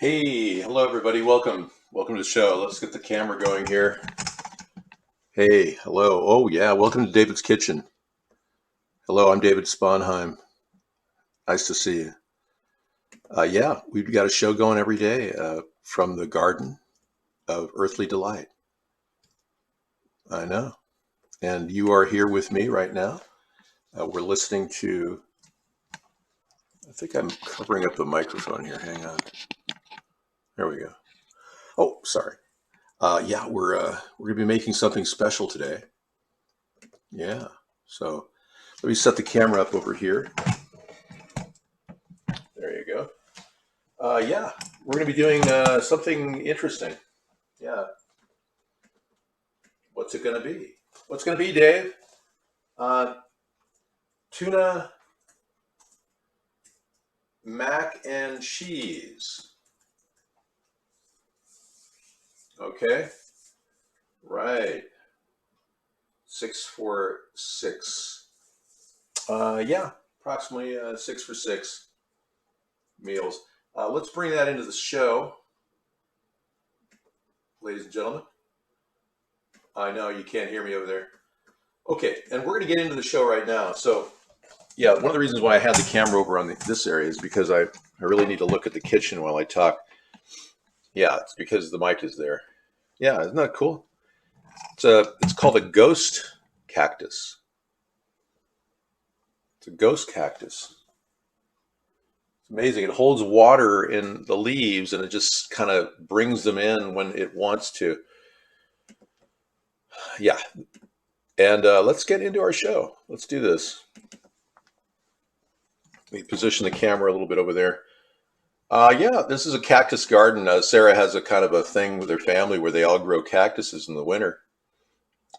Hey, hello everybody. Welcome to the show. Let's get the camera going here. Hey, hello. Oh yeah, welcome to David's Kitchen. Hello, I'm David Sponheim. Nice to see you. Yeah, we've got a show going every day from the Garden of Earthly Delight. I know. And you are here with me right now. We're listening to, I think I'm covering up the microphone here. Hang on. There we go. Oh, sorry. Yeah, we're gonna be making something special today. Yeah. So let me set the camera up over here. There you go. Yeah, we're going to be doing something interesting. Yeah. What's it going to be? What's going to be, Dave? Uh, Tuna mac and cheese. Okay. Right. 6 for 6. Yeah, approximately 6 for 6 meals. Let's bring that into the show, ladies and gentlemen. I know you can't hear me over there. Okay, and we're going to get into the show right now. So, yeah, one of the reasons why I had the camera over on this area is because I really need to look at the kitchen while I talk. Yeah, it's because the mic is there. Yeah, isn't that cool? It's called a ghost cactus. It's a ghost cactus. It's amazing. It holds water in the leaves and it just kind of brings them in when it wants to. Yeah, and let's get into our show. Let's do this. Let me position the camera a little bit over there. Yeah, this is a cactus garden. Sarah has a kind of a thing with her family where they all grow cactuses in the winter.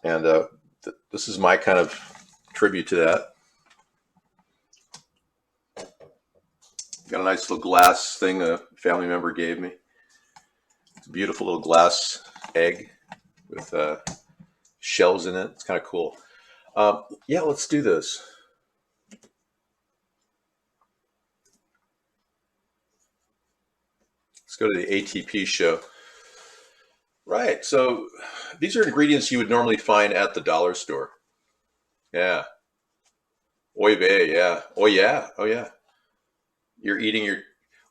And this is my kind of tribute to that. Got a nice little glass thing a family member gave me. It's a beautiful little glass egg with shells in it. It's kind of cool. Yeah, let's do this. Let's go to the ATP show. Right. So these are ingredients you would normally find at the dollar store. Yeah. Oy vey. Yeah. Oh yeah. Oh yeah. You're eating your.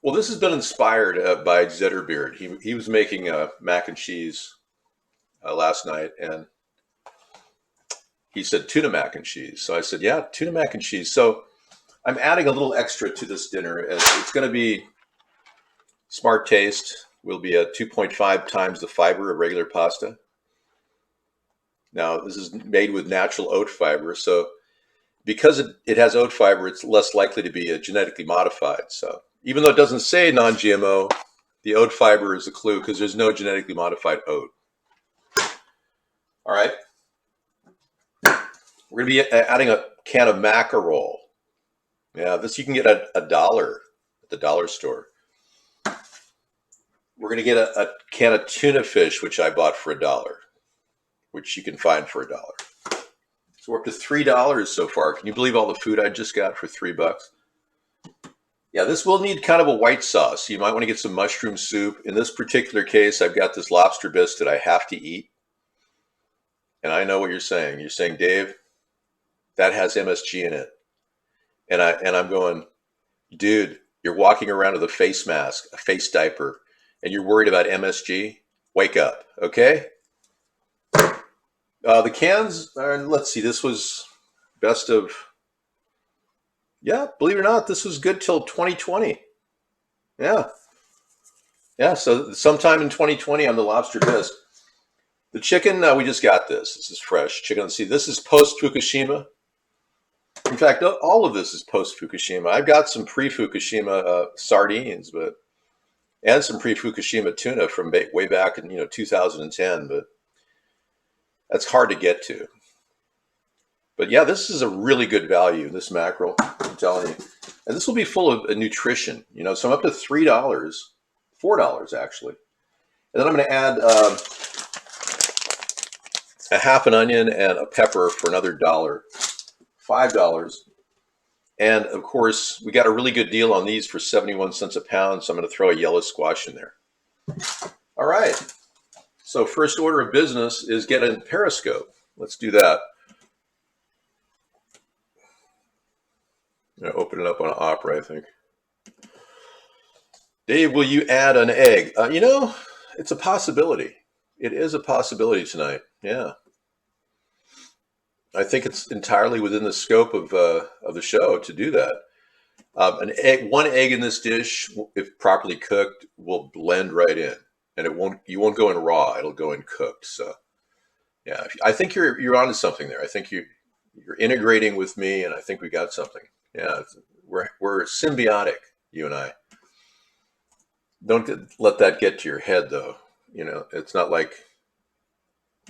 Well, this has been inspired by Zetterbeard. He was making mac and cheese last night, and he said tuna mac and cheese. So I said, yeah, tuna mac and cheese. So I'm adding a little extra to this dinner. It's going to be smart taste. Will be at 2.5 times the fiber of regular pasta. Now this is made with natural oat fiber, so because it has oat fiber, it's less likely to be genetically modified. So even though it doesn't say non-GMO, the oat fiber is a clue because there's no genetically modified oat. All right. We're going to be adding a can of mackerel. Yeah, this you can get at $1 at the dollar store. We're going to get a can of tuna fish, which I bought for $1, which you can find for $1. So we're up to $3 so far. Can you believe all the food I just got for $3? Yeah, this will need kind of a white sauce. You might want to get some mushroom soup. In this particular case, I've got this lobster bisque I have to eat. And I know what you're saying. You're saying, Dave, that has MSG in it. And I'm going, dude, you're walking around with a face mask, a face diaper, and you're worried about MSG? Wake up, okay? The cans, let's see, this was best of, yeah, believe it or not, this was good till 2020. Yeah. Yeah, so sometime in 2020 on the lobster bisque. The chicken, we just got this. This is fresh chicken. See, this is post-Fukushima. In fact, all of this is post-Fukushima. I've got some pre-Fukushima sardines, and some pre-Fukushima tuna from way back in 2010, but that's hard to get to. But yeah, this is a really good value, this mackerel, I'm telling you. And this will be full of nutrition, so I'm up to $3, $4 actually. And then I'm going to add a half an onion and a pepper for another $1, $5. And of course, we got a really good deal on these for 71 cents a pound. So I'm going to throw a yellow squash in there. All right. So first order of business is get a Periscope. Let's do that. I'm going to open it up on Opera, I think. Dave, will you add an egg? It's a possibility. It is a possibility tonight. Yeah. I think it's entirely within the scope of the show to do that. One egg in this dish, if properly cooked, will blend right in, and you won't go in raw. It'll go in cooked. So, yeah, I think you're onto something there. I think you're integrating with me, and I think we got something. Yeah, we're symbiotic, you and I. Don't let that get to your head, though. It's not like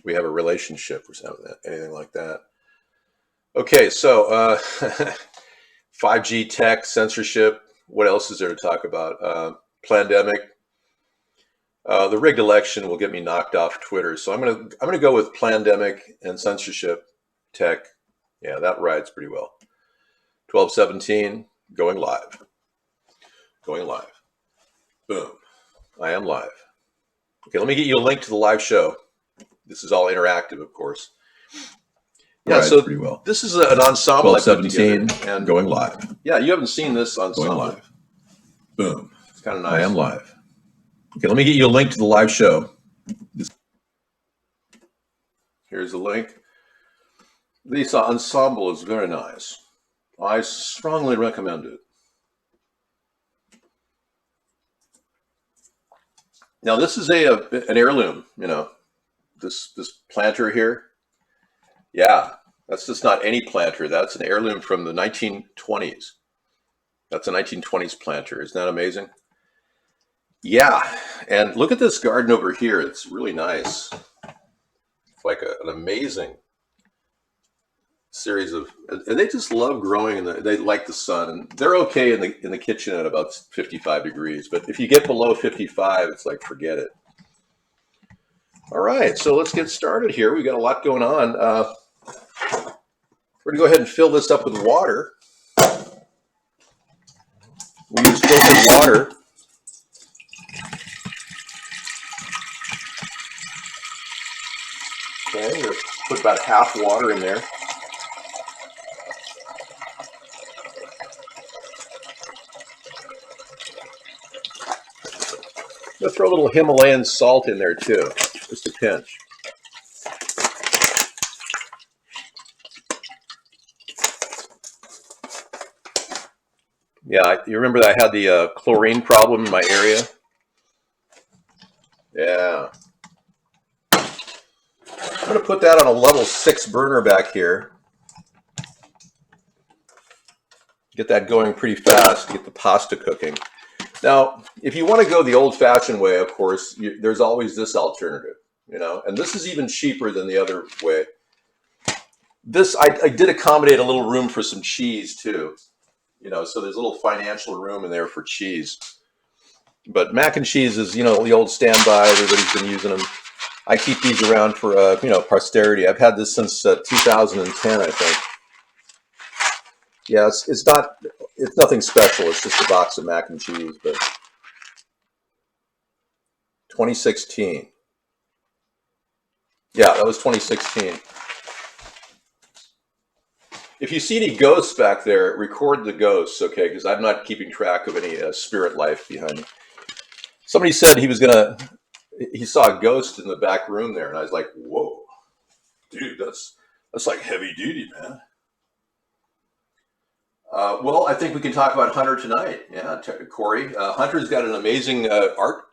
we have a relationship or something, anything like that. Okay, so 5G tech, censorship. What else is there to talk about? Plandemic. The rigged election will get me knocked off Twitter, so I'm gonna go with plandemic and censorship tech. Yeah, that rides pretty well. 12:17, going live. Going live. Boom. I am live. Okay, let me get you a link to the live show. This is all interactive, of course. Yeah, rides so pretty well. this is an ensemble I put 12:17 together, and going live. yeah, you haven't seen this ensemble. Going live. Boom. It's kind of nice. I am live. Okay, let me get you a link to the live show. Here's the link. This ensemble is very nice. I strongly recommend it. Now this is an heirloom, this planter here. Yeah, that's just not any planter. That's an heirloom from the 1920s. That's a 1920s planter. Isn't that amazing? Yeah, and look at this garden over here. It's really nice. It's like an amazing series of, and they just love growing, and they like the sun, and they're okay in the kitchen at about 55 degrees. But if you get below 55, it's like forget it. All right, so let's get started here. We got a lot going on. We're gonna go ahead and fill this up with water. We use filtered water. Okay, we're gonna put about half water in there. I'm gonna throw a little Himalayan salt in there too, just a pinch. Yeah, you remember that I had the chlorine problem in my area? Yeah. I'm going to put that on a level 6 burner back here. Get that going pretty fast to get the pasta cooking. Now, if you want to go the old-fashioned way, of course, there's always this alternative, and this is even cheaper than the other way. This, I did accommodate a little room for some cheese too. So there's a little financial room in there for cheese. But mac and cheese is, the old standby. Everybody's been using them. I keep these around for, posterity. I've had this since 2010, I think. Yeah, it's nothing special. It's just a box of mac and cheese. But 2016. Yeah, that was 2016. If you see any ghosts back there, record the ghosts, okay? Because I'm not keeping track of any spirit life behind me. Somebody said he saw a ghost in the back room there, and I was like, whoa, dude, that's like heavy duty, man. Well, I think we can talk about Hunter tonight. Yeah, Corey. Hunter's got an amazing art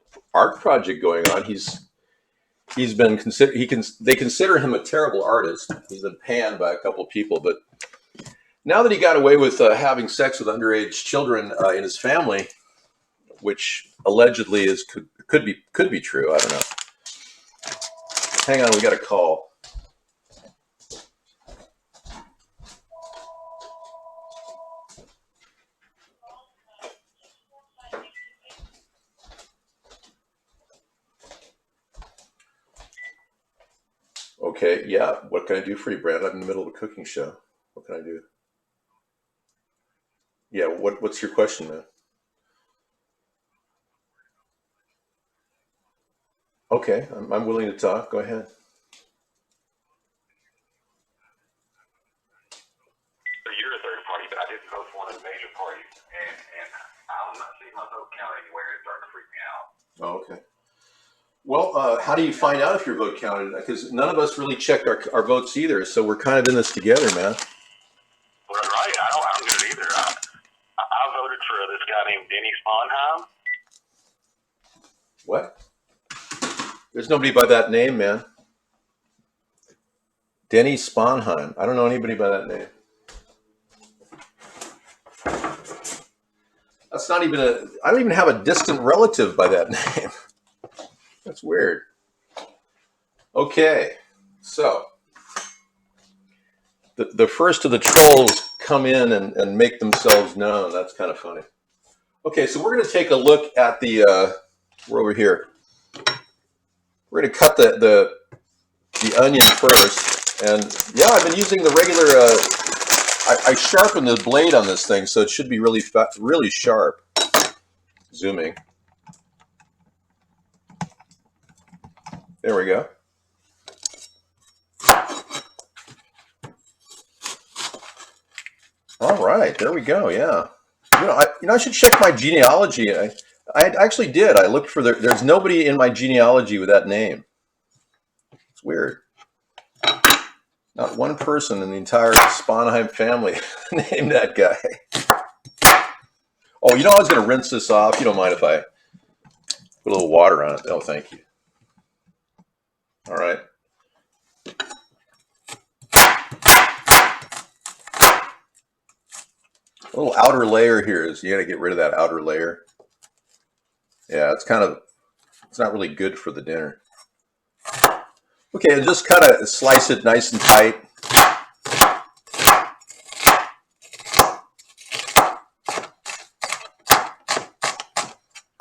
project going on. He's been they consider him a terrible artist. He's been panned by a couple of people, but now that he got away with having sex with underage children in his family, which allegedly could be true, I don't know. Hang on, we got a call. Okay, yeah. What can I do for you, Brad? I'm in the middle of a cooking show. What can I do? Yeah, what's your question, man? Okay, I'm willing to talk. Go ahead. So you're a third party, but I didn't vote for one of the major parties, and I'm not seeing my vote count anywhere. It's starting to freak me out. Oh, okay. Well, how do you find out if your vote counted? Because none of us really checked our votes either, so we're kind of in this together, man. Well, right, I don't get it either. I voted for this guy named Denny Sponheim. What? There's nobody by that name, man. Denny Sponheim. I don't know anybody by that name. That's not even a. I don't even have a distant relative by that name. That's weird. Okay, so the first of the trolls come in and make themselves known. That's kind of funny. Okay, so we're going to take a look at the. We're over here. We're going to cut the onion first, and yeah, I've been using the regular. I sharpened the blade on this thing, so it should be really sharp. Zooming. There we go. All right, there we go. Yeah, I should check my genealogy. I actually did. I looked for there's nobody in my genealogy with that name. It's weird. Not one person in the entire Sponheim family named that guy. Oh, I was going to rinse this off. You don't mind if I put a little water on it? Oh, thank you. All right. A little outer layer here is you got to get rid of that outer layer. Yeah, it's not really good for the dinner. Okay, and just kind of slice it nice and tight.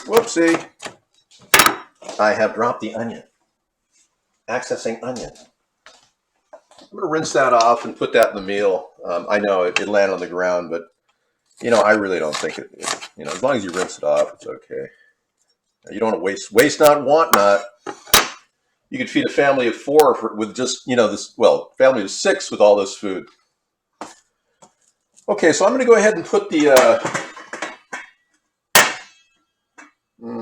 Whoopsie. I have dropped the onion. Accessing onion. I'm going to rinse that off and put that in the meal. I know it landed on the ground, but I really don't think it. As long as you rinse it off, it's okay. You don't want to waste not, want not. You could feed a family of 4 with just family of 6 with all this food. Okay, so I'm going to go ahead and put the. I'm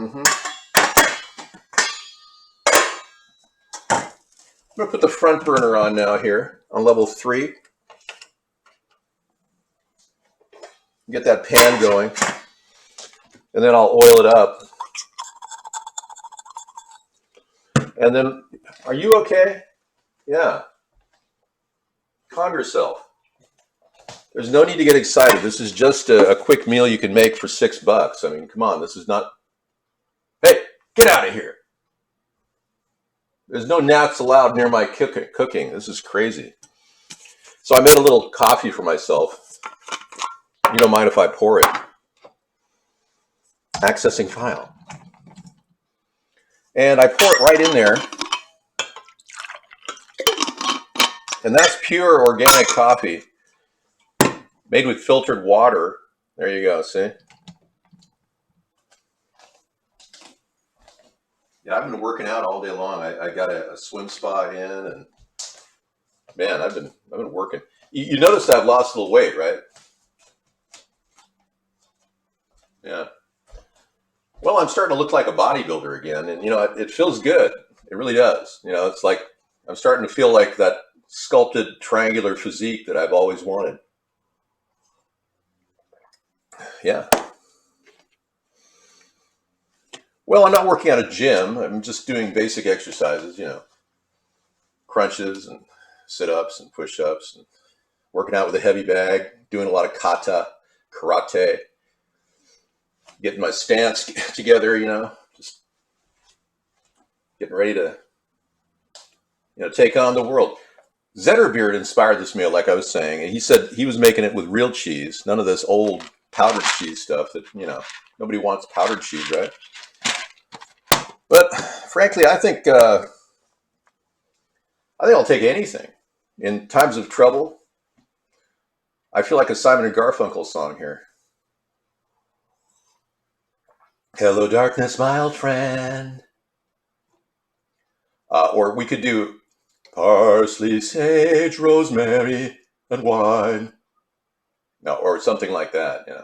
going to put the front burner on now here on level 3. Get that pan going, and then I'll oil it up. And then, are you okay? Yeah. Calm yourself. There's no need to get excited. This is just a quick meal you can make for $6. I mean, come on, this is not. Hey, get out of here. There's no gnats allowed near my cooking. This is crazy. So I made a little coffee for myself. You don't mind if I pour it. Accessing file. And I pour it right in there. And that's pure organic coffee made with filtered water. There you go, see? Yeah, I've been working out all day long. I got a swim spa in, and man, I've been working. You notice I've lost a little weight, right? Yeah. Well, I'm starting to look like a bodybuilder again, and it feels good. It really does. It's like I'm starting to feel like that sculpted triangular physique that I've always wanted. Yeah. Well, I'm not working at a gym. I'm just doing basic exercises, crunches and sit-ups and push-ups, and working out with a heavy bag, doing a lot of karate, getting my stance together, just getting ready to, take on the world. Zetterbeard inspired this meal, like I was saying, and he said he was making it with real cheese, none of this old powdered cheese stuff that, nobody wants powdered cheese, right? But frankly, I think I'll take anything. In times of trouble, I feel like a Simon and Garfunkel song here. Hello, darkness, my old friend. Or we could do parsley, sage, rosemary, and wine. No, or something like that. Yeah.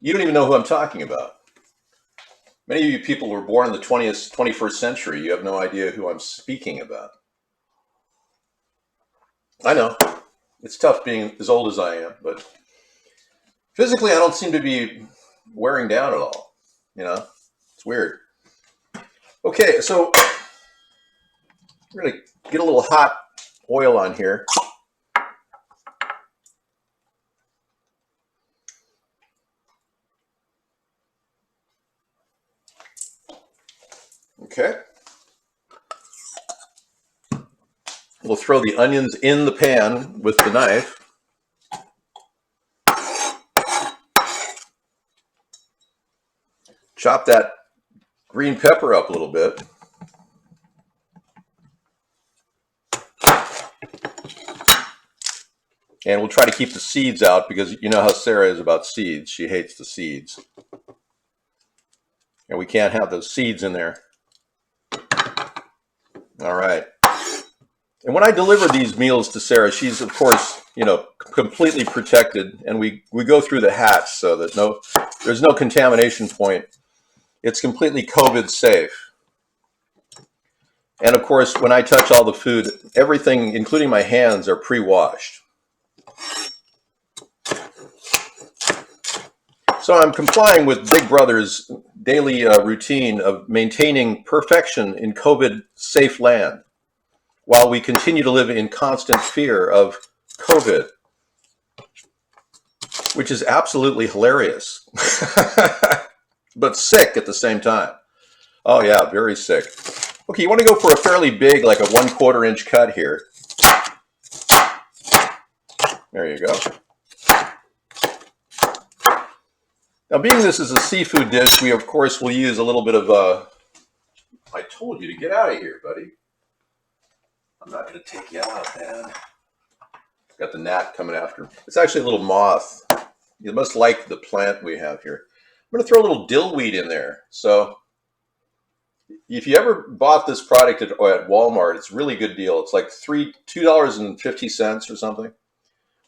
You don't even know who I'm talking about. Many of you people were born in the 20th, 21st century. You have no idea who I'm speaking about. I know. It's tough being as old as I am, but physically I don't seem to be wearing down at all. You know? It's weird. Okay, so we're going to get a little hot oil on here. Okay. We'll throw the onions in the pan with the knife. Chop that green pepper up a little bit. And we'll try to keep the seeds out because you know how Sarah is about seeds. She hates the seeds. And we can't have those seeds in there. All right. And when I deliver these meals to Sarah, she's, of course, completely protected. And we go through the hatch so that there's no contamination point. It's completely COVID safe. And, of course, when I touch all the food, everything, including my hands, are pre-washed. So I'm complying with Big Brother's daily routine of maintaining perfection in COVID-safe land while we continue to live in constant fear of COVID, which is absolutely hilarious, but sick at the same time. Oh yeah, very sick. Okay, you want to go for a fairly big, like a 1/4 inch cut here. There you go. Now, being this is a seafood dish, we of course will use a little bit of, I told you to get out of here, buddy. I'm not going to take you out, man. Got the gnat coming after him. It's actually a little moth. You must like the plant we have here. I'm going to throw a little dillweed in there. So if you ever bought this product at Walmart, it's a really good deal. It's like $2.50 or something.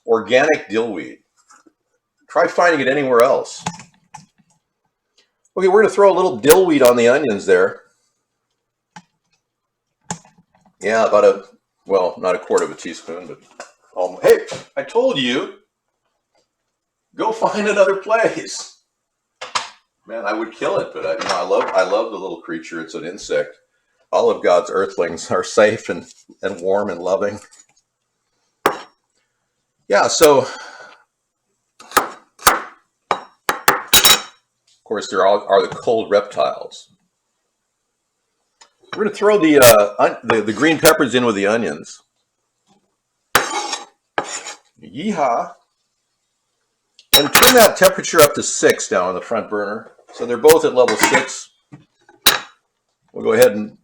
Organic dillweed. Try finding it anywhere else. Okay, we're going to throw a little dillweed on the onions there. Yeah, about not 1/4 teaspoon, but hey, I told you, go find another place. Man, I would kill it, but I love the little creature. It's an insect. All of God's earthlings are safe and warm and loving. Yeah, so of course there are the cold reptiles. We're going to throw the green peppers in with the onions. Yeehaw. And turn that temperature up to 6 down on the front burner. So they're both at level 6. We'll go ahead and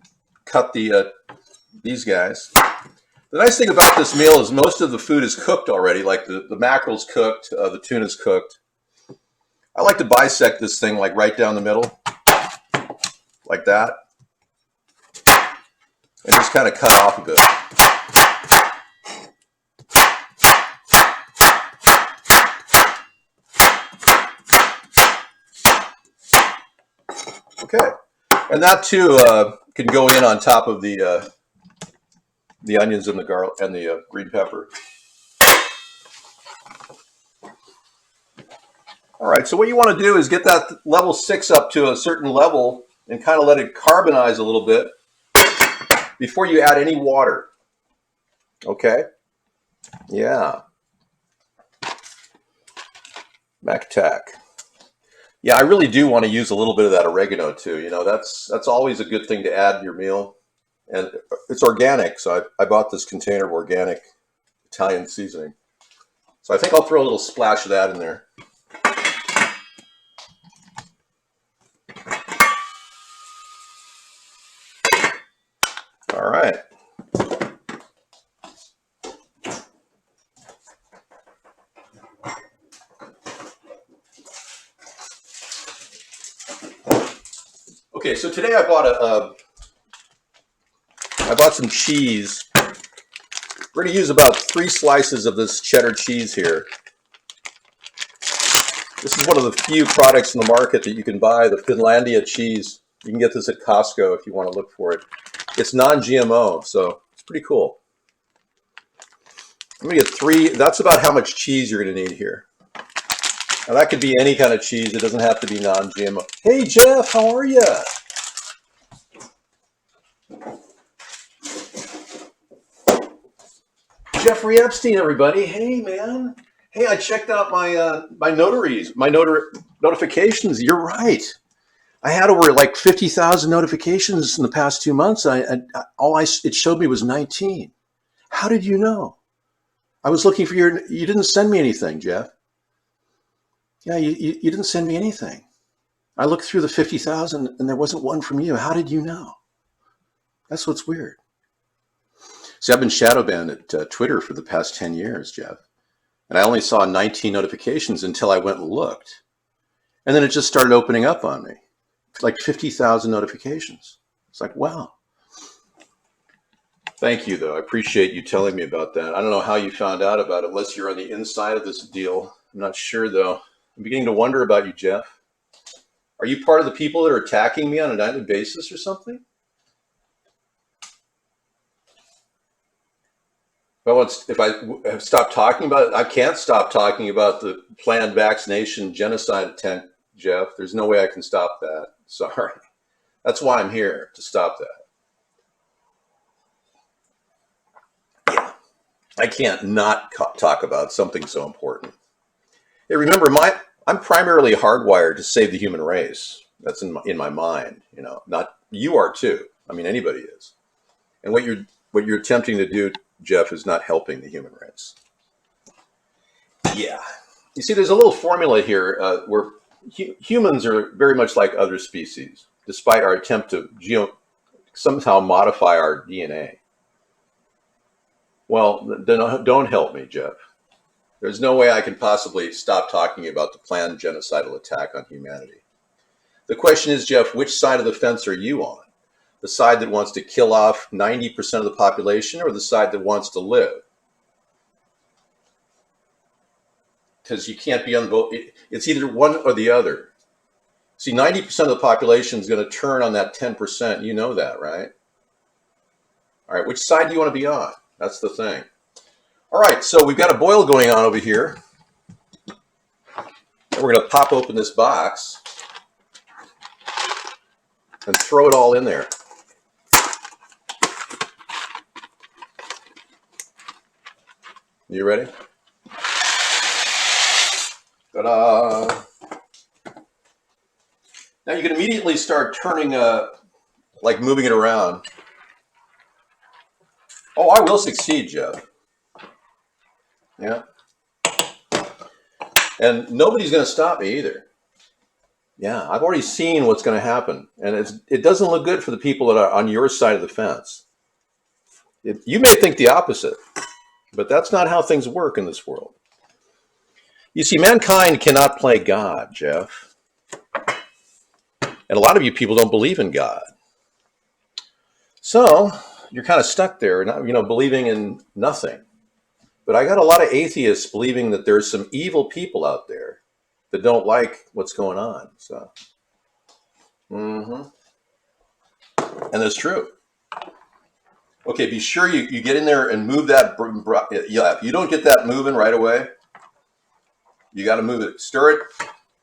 cut these guys. The nice thing about this meal is most of the food is cooked already, like the mackerel's cooked, the tuna's cooked. I like to bisect this thing like right down the middle, like that. And just kind of cut off a bit. Okay. And that too can go in on top of the onions and the garlic and the green pepper. All right, so what you want to do is get that level 6 up to a certain level and kind of let it carbonize a little bit before you add any water. Okay? Yeah. MacTac. Yeah, I really do want to use a little bit of that oregano too. That's always a good thing to add to your meal. And it's organic, so I bought this container of organic Italian seasoning. So I think I'll throw a little splash of that in there. All right. Okay, so today I bought some cheese. We're going to use about 3 slices of this cheddar cheese here. This is one of the few products in the market that you can buy, the Finlandia cheese. You can get this at Costco if you want to look for it. It's non-GMO, so it's pretty cool. I'm going to get 3. That's about how much cheese you're going to need here. Now that could be any kind of cheese. It doesn't have to be non-GMO. Hey Jeff, how are you? Jeffrey Epstein, everybody. Hey man. Hey, I checked out my notifications. You're right. I had over like 50,000 notifications in the past 2 months. It showed me was 19. How did you know? I was looking for you didn't send me anything, Jeff. Yeah, you didn't send me anything. I looked through the 50,000 and there wasn't one from you. How did you know? That's what's weird. See, I've been shadow banned at Twitter for the past 10 years, Jeff. And I only saw 19 notifications until I went and looked. And then it just started opening up on me. Like 50,000 notifications. It's like, wow. Thank you, though. I appreciate you telling me about that. I don't know how you found out about it, unless you're on the inside of this deal. I'm not sure, though. I'm beginning to wonder about you, Jeff. Are you part of the people that are attacking me on a nightly basis or something? If I stop talking about it, I can't stop talking about the planned vaccination genocide attempt, Jeff. There's no way I can stop that. Sorry. That's why I'm here, to stop that. Yeah. I can't not talk about something so important. Hey, remember, I'm primarily hardwired to save the human race. That's in my mind, you know. Not you are too. I mean, anybody is. And what you're attempting to do, Jeff, is not helping the human race. Yeah. You see, there's a little formula here where humans are very much like other species, despite our attempt to somehow modify our DNA. Well, then don't help me, Jeff. There's no way I can possibly stop talking about the planned genocidal attack on humanity. The question is, Jeff, which side of the fence are you on? The side that wants to kill off 90% of the population, or the side that wants to live? Because you can't be on both. It's either one or the other. See, 90% of the population is going to turn on that 10%. You know that, right? All right, which side do you want to be on? That's the thing. All right, so we've got a boil going on over here. We're going to pop open this box and throw it all in there. You ready? Ta-da! Now you can immediately start turning, like moving it around. Oh, I will succeed, Jeff. Yeah. And nobody's going to stop me either. Yeah, I've already seen what's going to happen. And it doesn't look good for the people that are on your side of the fence. You may think the opposite, but that's not how things work in this world. You see, mankind cannot play God, Jeff. And a lot of you people don't believe in God. So you're kind of stuck there, believing in nothing. But I got a lot of atheists believing that there's some evil people out there that don't like what's going on. So, and that's true. Okay, be sure you get in there and move that. Yeah, if you don't get that moving right away, you got to move it. Stir it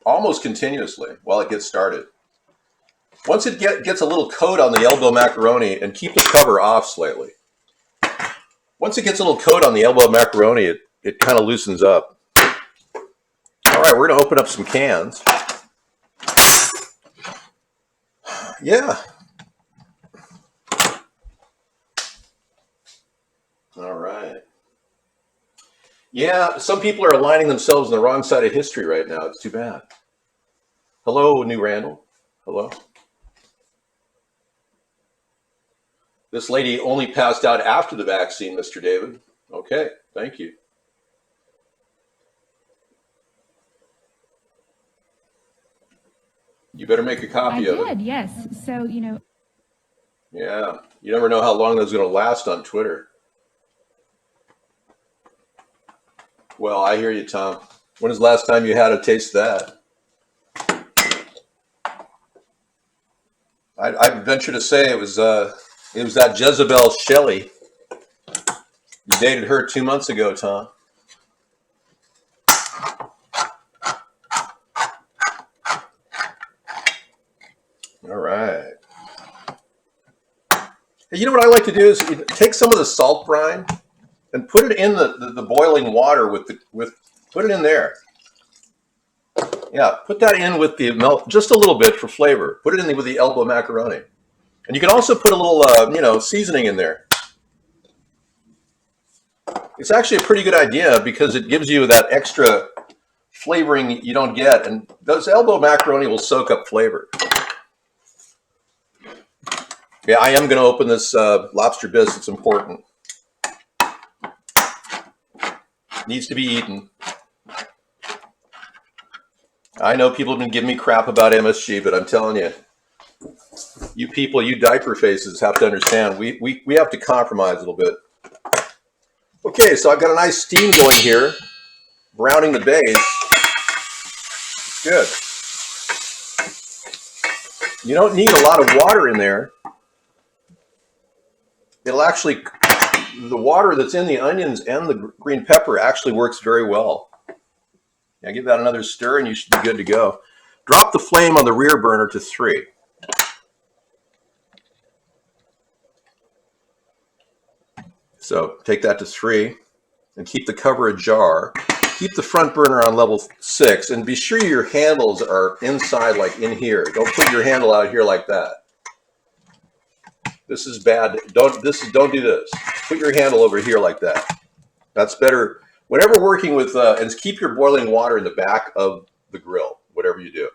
almost continuously while it gets started. Once it gets a little coat on the elbow macaroni, and keep the cover off slightly. Once it gets a little coat on the elbow macaroni, it kind of loosens up. All right, we're going to open up some cans. Yeah. All right. Yeah, some people are aligning themselves on the wrong side of history right now. It's too bad. Hello, New Randall. Hello. This lady only passed out after the vaccine, Mr. David. Okay, thank you. You better make a I copy of it. did, yes. So, Yeah, you never know how long that's going to last on Twitter. Well, I hear you, Tom. When was the last time you had a taste of that? I venture to say it was that Jezebel Shelley. You dated her 2 months ago, Tom. All right. Hey, you know what I like to do is take some of the salt brine and put it in the boiling water put it in there. Yeah, put that in with the milk, just a little bit for flavor. Put it in with the elbow macaroni. And you can also put a little, seasoning in there. It's actually a pretty good idea because it gives you that extra flavoring you don't get. And those elbow macaroni will soak up flavor. Yeah, I am going to open this lobster bisque. It's important. Needs to be eaten. I know people have been giving me crap about MSG, but I'm telling you, you people, you diaper faces have to understand. We have to compromise a little bit. Okay, so I've got a nice steam going here, browning the base. Good. You don't need a lot of water in there. It'll actually, the water that's in the onions and the green pepper actually works very well. Now give that another stir and you should be good to go. Drop the flame on the rear burner to 3. So take that to 3 and keep the cover ajar. Keep the front burner on level 6 and be sure your handles are inside, like in here. Don't put your handle out here like that. This is bad. Don't do this. Put your handle over here like that. That's better. Whenever working with, and keep your boiling water in the back of the grill, whatever you do.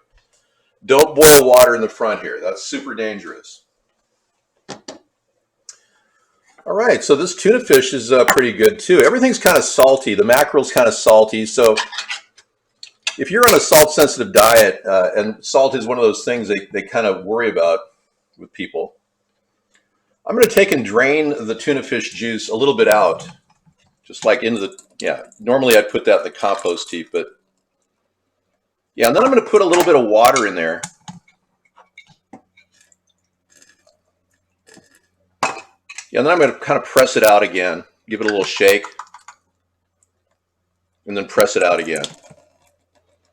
Don't boil water in the front here. That's super dangerous. All right, so this tuna fish is pretty good too. Everything's kind of salty. The mackerel's kind of salty. So if you're on a salt-sensitive diet, and salt is one of those things they kind of worry about with people, I'm going to take and drain the tuna fish juice a little bit out, just like into the, yeah, normally I'd put that in the compost heap, but yeah, and then I'm going to put a little bit of water in there. Yeah, and then I'm going to kind of press it out again, give it a little shake, and then press it out again.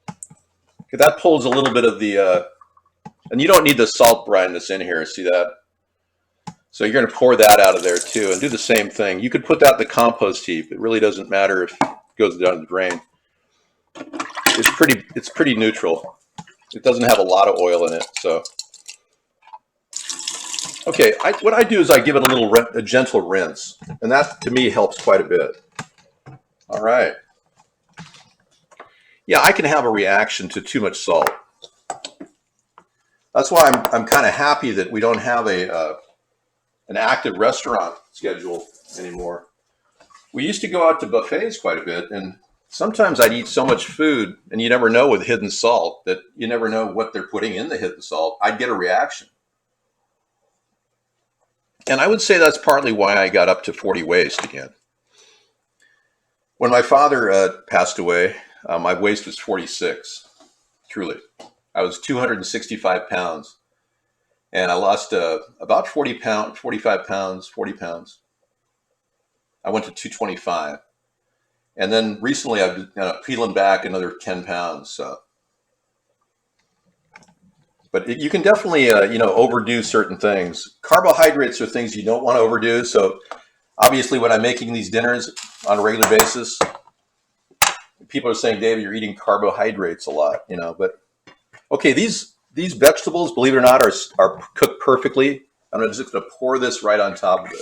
Okay, that pulls a little bit of the, and you don't need the salt brine that's in here, see that? So you're going to pour that out of there too and do the same thing. You could put that in the compost heap. It really doesn't matter if it goes down the drain. It's pretty neutral. It doesn't have a lot of oil in it, so. Okay, what I do is I give it a gentle rinse, and that to me helps quite a bit. All right. Yeah, I can have a reaction to too much salt. That's why I'm kind of happy that we don't have an active restaurant schedule anymore. We used to go out to buffets quite a bit, and sometimes I'd eat so much food, and you never know with hidden salt, that you never know what they're putting in the hidden salt. I'd get a reaction. And I would say that's partly why I got up to 40 waist again. When my father passed away, my waist was 46, truly. I was 265 pounds. And I lost about 40 pounds, 45 pounds, 40 pounds. I went to 225. And then recently I've been peeling back another 10 pounds. So. But you can definitely, overdo certain things. Carbohydrates are things you don't want to overdo. So obviously when I'm making these dinners on a regular basis, people are saying, David, you're eating carbohydrates a lot, but okay, these vegetables, believe it or not, are cooked perfectly. I'm just going to pour this right on top of it.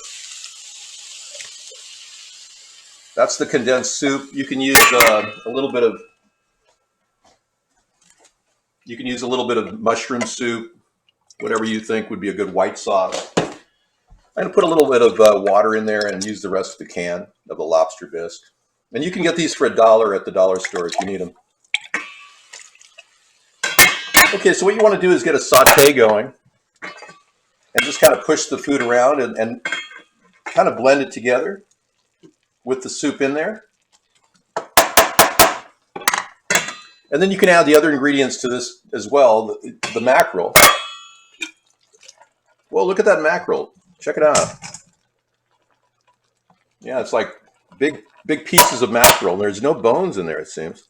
That's the condensed soup. You can use a little bit of mushroom soup, whatever you think would be a good white sauce. I'm going to put a little bit of water in there and use the rest of the can of the lobster bisque. And you can get these for $1 at the dollar store if you need them. Okay, so what you want to do is get a saute going and just kind of push the food around and kind of blend it together with the soup in there. And then you can add the other ingredients to this as well, the mackerel. Well, look at that mackerel. Check it out. Yeah, it's like big pieces of mackerel. There's no bones in there, it seems.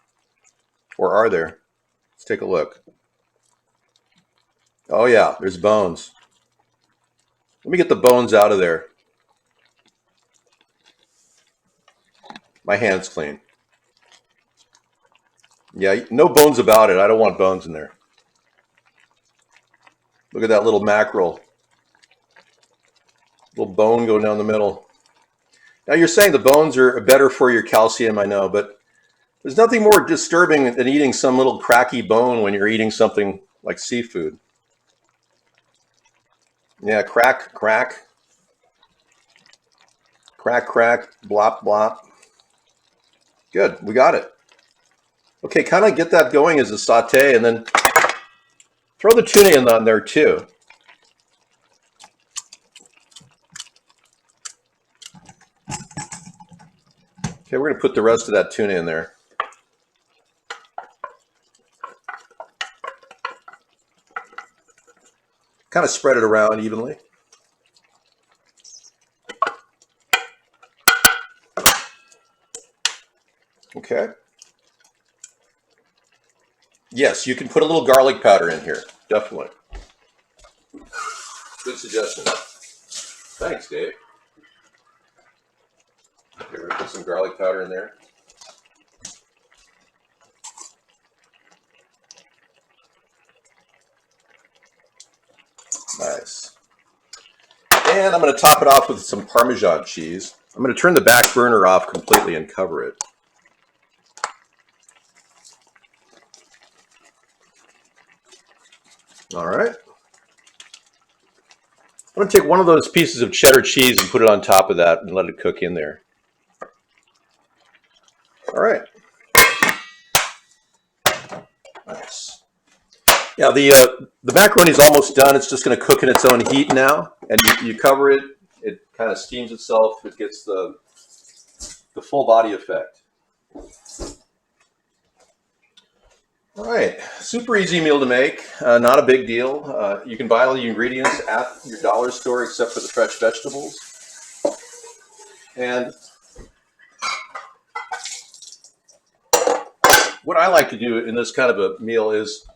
Or are there? Let's take a look. Oh yeah, there's bones. Let me get the bones out of there. My hand's clean. Yeah, no bones about it. I don't want bones in there. Look at that little mackerel. Little bone going down the middle. Now you're saying the bones are better for your calcium, I know, but there's nothing more disturbing than eating some little cracky bone when you're eating something like seafood. Yeah, crack, crack. Crack, crack, blop, blop. Good, we got it. Okay, kind of get that going as a saute, and then throw the tuna in on there too. Okay, we're going to put the rest of that tuna in there. Kind of spread it around evenly. Okay. Yes, you can put a little garlic powder in here. Definitely. Good suggestion. Thanks, Dave. Okay, we're going to put some garlic powder in there. Nice. And I'm going to top it off with some Parmesan cheese. I'm going to turn the back burner off completely and cover it. All right. I'm going to take one of those pieces of cheddar cheese and put it on top of that and let it cook in there. All right. Nice. Yeah, the macaroni is almost done. It's just going to cook in its own heat now, and you cover it. It kind of steams itself. It gets the full body effect. All right, super easy meal to make. Not a big deal. You can buy all the ingredients at your dollar store except for the fresh vegetables. And what I like to do in this kind of a meal is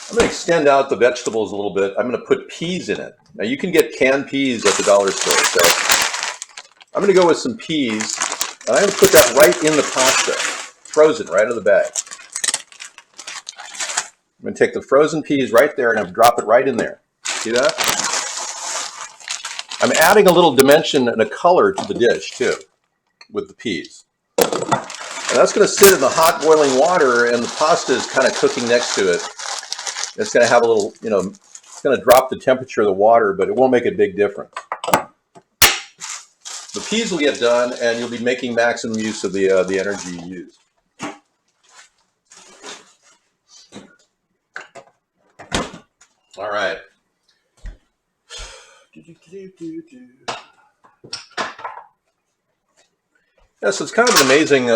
I'm going to extend out the vegetables a little bit. I'm going to put peas in it. Now you can get canned peas at the dollar store. So I'm going to go with some peas. And I'm going to put that right in the pasta, frozen right out of the bag. I'm going to take the frozen peas right there and I'm drop it right in there. See that? I'm adding a little dimension and a color to the dish too with the peas. And that's going to sit in the hot boiling water and the pasta is kind of cooking next to it. It's going to have a little, it's going to drop the temperature of the water, but it won't make a big difference. The peas will get done and you'll be making maximum use of the energy you use. All right. Yeah, so it's kind of an amazing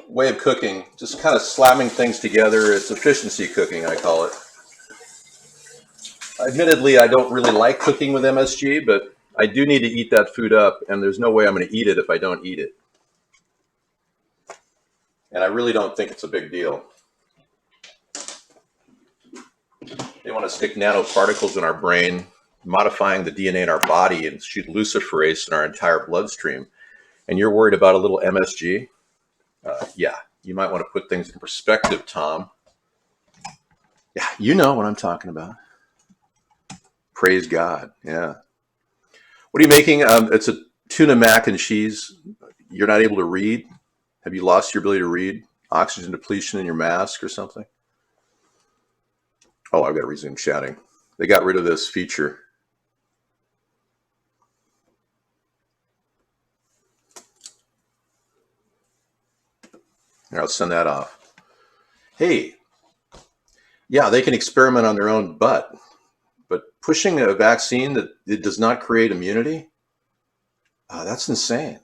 way of cooking, just kind of slamming things together. It's efficiency cooking, I call it. Admittedly, I don't really like cooking with MSG, but I do need to eat that food up, and there's no way I'm going to eat it if I don't eat it. And I really don't think it's a big deal. They want to stick nanoparticles in our brain, modifying the DNA in our body, and shoot luciferase in our entire bloodstream. And you're worried about a little MSG? Yeah, you might want to put things in perspective, Tom. Yeah, you know what I'm talking about. Praise God. Yeah. What are you making? It's a tuna mac and cheese. You're not able to read? Have you lost your ability to read? Oxygen depletion in your mask or something? Oh, I've got to resume chatting. They got rid of this feature. Here, I'll send that off. Hey, yeah, they can experiment on their own butt, but pushing a vaccine that it does not create immunity, that's insane.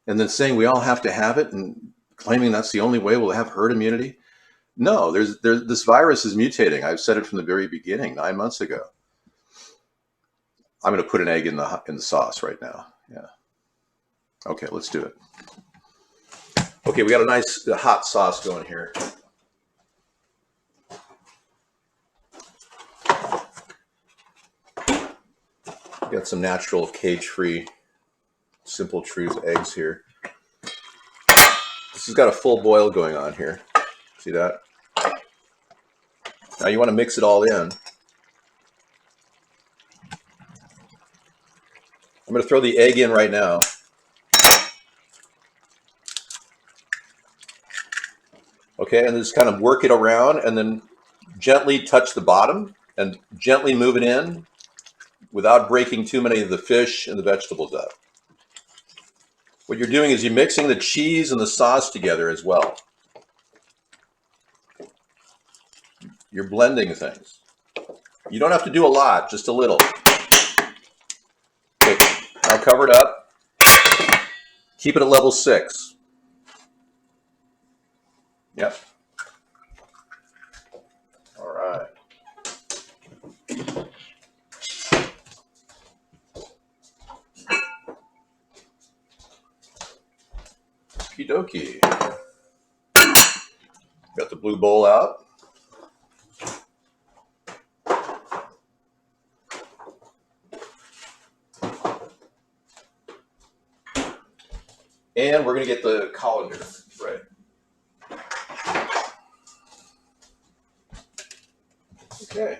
And then saying we all have to have it and claiming that's the only way we'll have herd immunity. No, this virus is mutating. I've said it from the very beginning, 9 months ago. I'm going to put an egg in the sauce right now. Yeah. Okay, let's do it. Okay, we got a nice hot sauce going here. Got some natural, cage-free, Simple Truth eggs here. This has got a full boil going on here. See that? Now you want to mix it all in. I'm going to throw the egg in right now. Okay, and just kind of work it around and then gently touch the bottom and gently move it in without breaking too many of the fish and the vegetables up. What you're doing is you're mixing the cheese and the sauce together as well. You're blending things. You don't have to do a lot, just a little. Okay, now cover it up. Keep it at level 6. Yep. All right. Okie dokie. Got the blue bowl out. And we're going to get the colander right. Okay.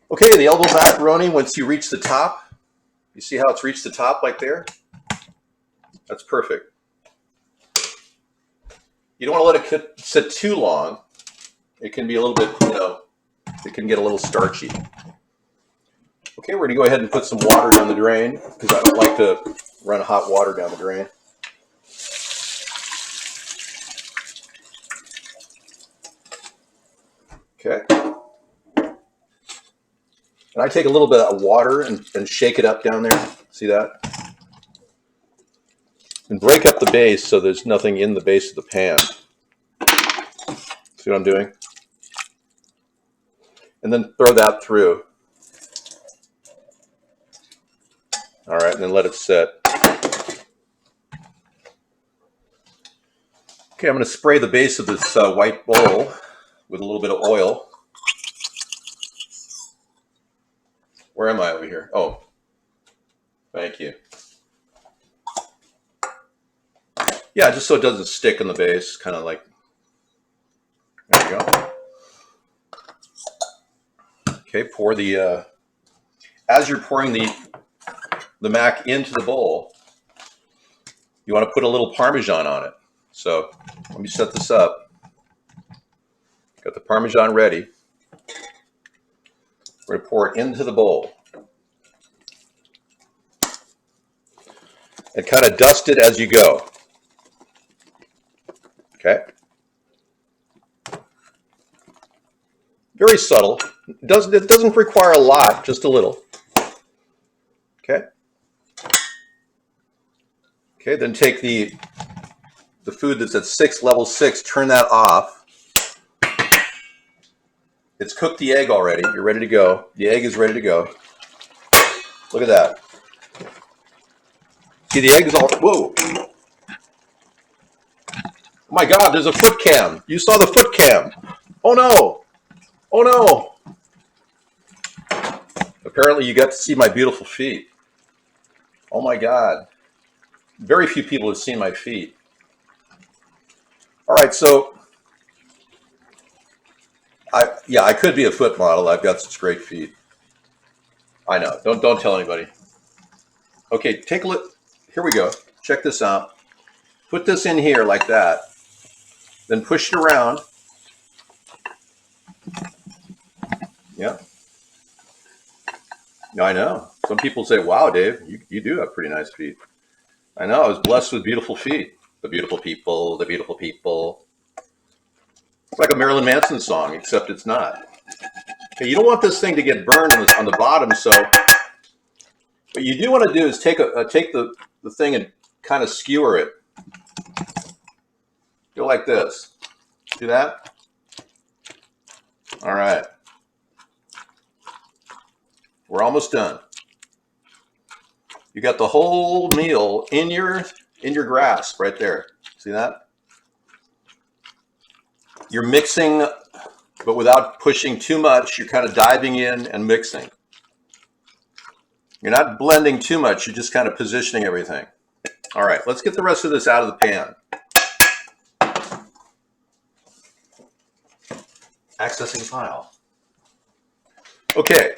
Okay, the elbow macaroni, once you reach the top, you see how it's reached the top like there? That's perfect. You don't want to let it sit too long. It can be a little bit, it can get a little starchy. Okay, we're going to go ahead and put some water down the drain because I don't like to run hot water down the drain. Okay. And I take a little bit of water and shake it up down there. See that? And break up the base so there's nothing in the base of the pan. See what I'm doing? And then throw that through. All right, and then let it sit. Okay, I'm going to spray the base of this white bowl with a little bit of oil. Where am I over here? Oh, thank you. Yeah, just so it doesn't stick in the base, kind of like, there you go. Okay, pour the, as you're pouring the mac into the bowl, you want to put a little Parmesan on it. So let me set this up. Got the Parmesan ready. We're going to pour it into the bowl. And kind of dust it as you go. Okay. Very subtle. It doesn't require a lot, just a little. Okay. Okay, then take the food that's at level 6, turn that off. It's cooked the egg already. You're ready to go. The egg is ready to go. Look at that. See, the egg is all, whoa. Oh my God, there's a foot cam. You saw the foot cam. Oh no. Oh no. Apparently you got to see my beautiful feet. Oh my God. Very few people have seen my feet. All right, so I could be a foot model. I've got such great feet. I know. Don't tell anybody. Okay, take a look. Here we go. Check this out. Put this in here like that. Then push it around. Yeah. I know. Some people say, wow, Dave, you do have pretty nice feet. I know. I was blessed with beautiful feet. The beautiful people, the beautiful people. It's like a Marilyn Manson song, except it's not. Okay, you don't want this thing to get burned on the bottom, so what you do want to do is take the thing and kind of skewer it. Go like this. See that? All right. We're almost done. You got the whole meal in your grasp right there. See that? You're mixing, but without pushing too much. You're kind of diving in and mixing. You're not blending too much. You're just kind of positioning everything. All right, let's get the rest of this out of the pan. Accessing file. Okay.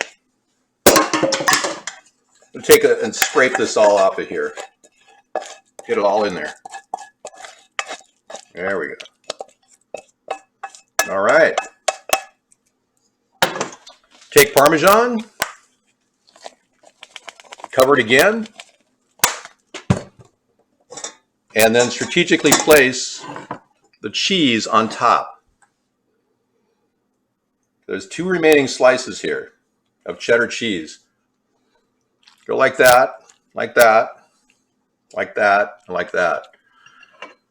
I'll take and scrape this all off of here. Get it all in there. There we go. All right. Take Parmesan. Cover it again. And then strategically place the cheese on top. There's 2 remaining slices here of cheddar cheese. Go like that, like that, like that, and like that.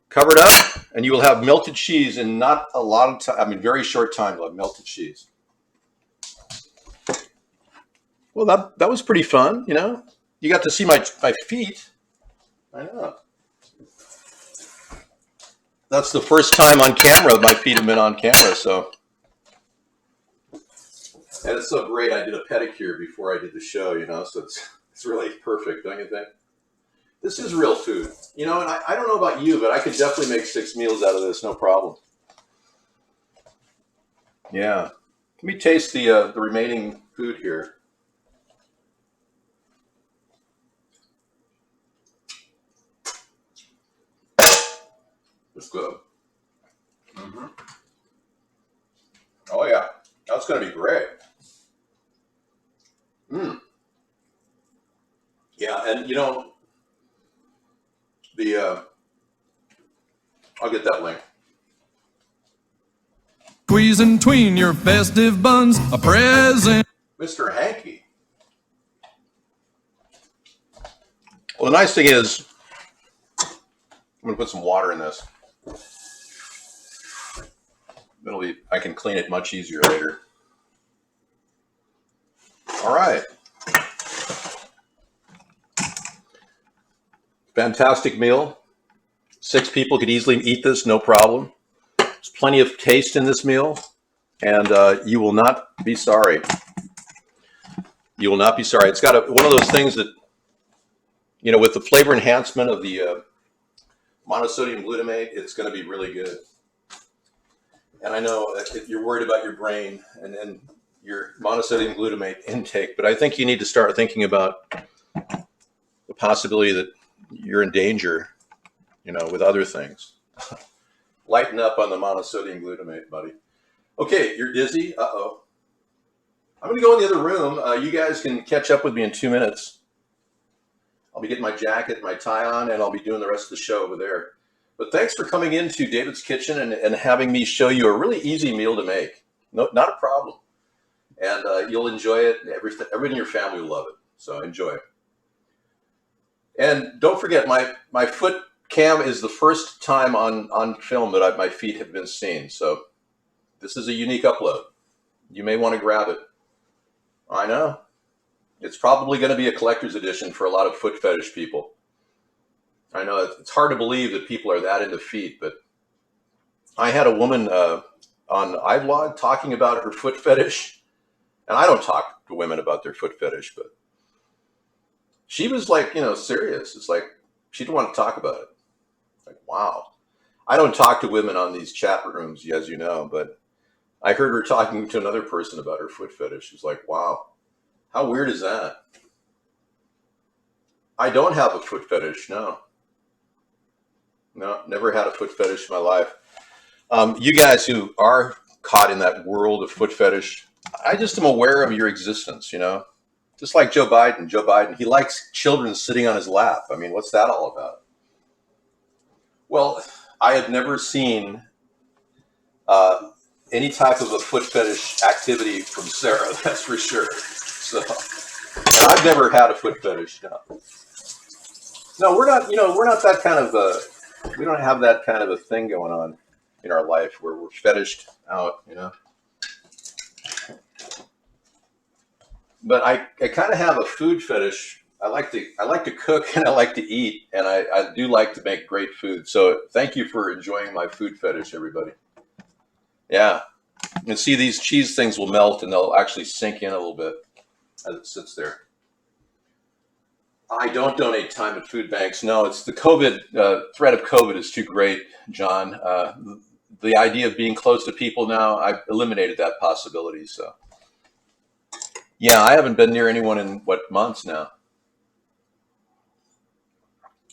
Cover it up, and you will have melted cheese in not a lot of time. I mean, very short time. You'll have melted cheese. Well, that was pretty fun, you know. You got to see my feet. I know. That's the first time on camera my feet have been on camera, so. And it's so great. I did a pedicure before I did the show, you know, so it's really perfect, don't you think? This is real food, you know, and I don't know about you, but I could definitely make 6 meals out of this, no problem. Yeah. Let me taste the remaining food here. It's good. Mm-hmm. Oh, yeah. That's going to be great. Mm. Yeah, and you know, I'll get that link. Squeezing between your festive buns, a present. Mr. Hanky. Well, the nice thing is, I'm going to put some water in this. I can clean it much easier later. All right. Fantastic meal. 6 people could easily eat this, no problem. There's plenty of taste in this meal, and you will not be sorry. You will not be sorry. It's got one of those things that, you know, with the flavor enhancement of the monosodium glutamate, it's going to be really good. And I know if you're worried about your brain and your monosodium glutamate intake, but I think you need to start thinking about the possibility that you're in danger, you know, with other things. Lighten up on the monosodium glutamate, buddy. Okay, you're dizzy? Uh-oh. I'm going to go in the other room. You guys can catch up with me in 2 minutes. I'll be getting my jacket, my tie on, and I'll be doing the rest of the show over there. But thanks for coming into David's Kitchen and having me show you a really easy meal to make. No, not a problem. And you'll enjoy it. Everyone in your family will love it. So enjoy it. And don't forget, my foot cam is the first time on film that my feet have been seen. So this is a unique upload. You may want to grab it. I know. It's probably going to be a collector's edition for a lot of foot fetish people. I know it's hard to believe that people are that into feet, but I had a woman on iVlog talking about her foot fetish, and I don't talk to women about their foot fetish, but she was like, you know, serious. It's like she didn't want to talk about it. Like, wow. I don't talk to women on these chat rooms, as you know, but I heard her talking to another person about her foot fetish. She's like, wow, how weird is that? I don't have a foot fetish, no. No, never had a foot fetish in my life. You guys who are caught in that world of foot fetish, I just am aware of your existence, you know? Just like Joe Biden. Joe Biden, he likes children sitting on his lap. I mean, what's that all about? Well, have never seen uh, any type of a foot fetish activity from Sarah. That's for sure. So, and I've never had a foot fetish. No, no, we're not. We're not that kind of. We don't have that kind of a thing going on in our life where we're fetished out. But I kind of have a food fetish. I like to cook and I like to eat and I do like to make great food. So thank you for enjoying my food fetish, everybody. Yeah, and see these cheese things will melt and they'll actually sink in a little bit as it sits there. I don't donate time at food banks. No, it's the COVID threat of COVID is too great, John. The idea of being close to people now, I've eliminated that possibility. So yeah, I haven't been near anyone in what months now.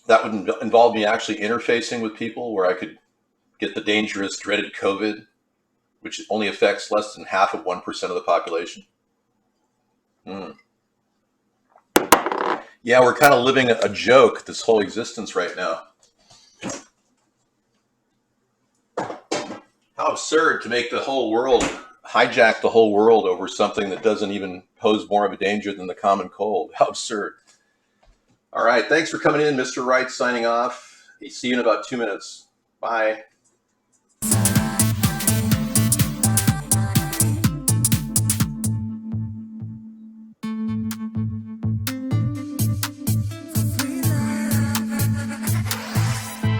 That would involve me actually interfacing with people where I could get the dangerous, dreaded COVID, which only affects less than half of 1% of the population. Hmm. Yeah, we're kind of living a joke, this whole existence right now. How absurd to make the whole world, hijack the whole world over something that doesn't even pose more of a danger than the common cold. How absurd. All right, thanks for coming in, Mr. Wright, signing off. See you in about 2 minutes. Bye.